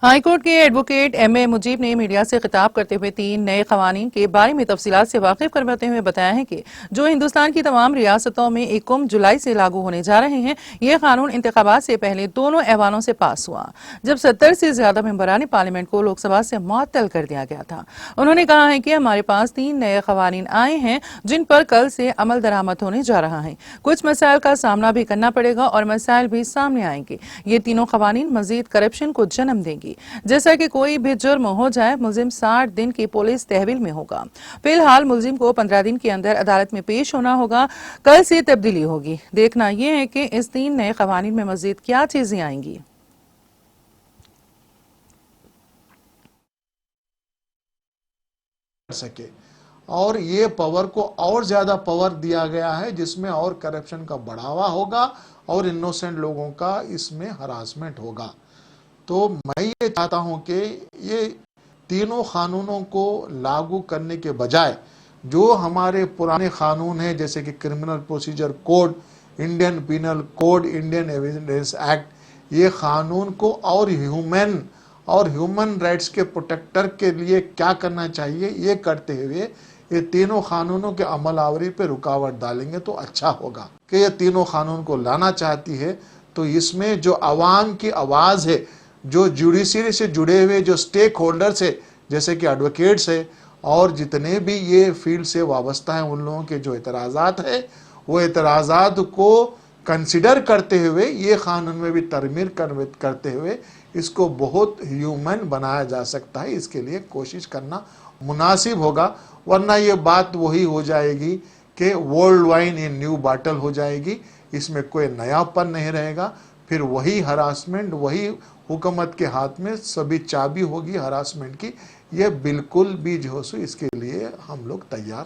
High court के advocate MA. Mujib ने media से खिताब करते हुए 3 नए कवानीन के बारे में तफसीलात से वाकिफ करवाते हुए बताया है कि जो हिंदुस्तान की तमाम रियासतों में 1 जुलाई से लागू होने जा रहे हैं, ये कानून इंतखाबात से पहले दोनों ऐवानों से पास हुआ, जब 70 से ज्यादा मेंबरान पार्लियामेंट को लोकसभा से मुअत्तल कर दिया गया था। उन्होंने कहा है कि हमारे पास 3 नए कवानीन आए हैं जिन पर कल से अमल दरामद होने जा रहा है। कुछ मसाइल का सामना भी करना पड़ेगा और मसाइल भी सामने आएंगे। ये तीनों कवानीन मजीद करप्शन को जन्म देंगी। जैसा कि कोई भी जुर्म हो जाए, मुलजिम 60 दिन की पुलिस तहवील में होगा। फिलहाल मुलजिम को 15 दिन के अंदर अदालत में पेश होना होगा। कल से तब्दीली होगी। देखना यह है कि इस 3 नए कवानीन में मजीद क्या चीजें आएंगी। सके और ये पावर को और ज्यादा पावर दिया गया है, जिसमें और करप्शन का बढ़ावा होगा और इनोसेंट लोगों का इसमें हरासमेंट होगा। तो मैं ये चाहता हूं कि ये तीनों कानूनों को लागू करने के बजाय जो हमारे पुराने कानून हैं, जैसे कि criminal procedure code, Indian penal code, Indian evidence act, ये कानून को और ह्यूमन राइट्स के प्रोटेक्टर के लिए क्या करना चाहिए, ये करते हुए ये तीनों कानूनों के अमलावरी पे रुकावट डालेंगे तो अच्छा होगा। कि ये तीनों कानून को लाना चाहती है तो इसमें जो आवाम की आवाज़ है, जो जुडिशरी से जुड़े हुए जो स्टेक होल्डर्स है, जैसे कि एडवोकेट्स है और जितने भी ये फील्ड से वाबस्ता हैं, उन लोगों के जो एतराज़ात है, वो एतराज़ात को कंसिडर करते हुए ये कानून में भी तरमीर करते हुए इसको बहुत ह्यूमन बनाया जा सकता है। इसके लिए कोशिश करना मुनासिब होगा, वरना ये बात वही हो जाएगी कि world wine in new bottle हो जाएगी। इसमें कोई नयापन नहीं रहेगा। फिर वही हरासमेंट, वही हुकूमत के हाथ में सभी चाबी होगी हरासमेंट की। ये बिल्कुल भी जो इसके लिए हम लोग तैयार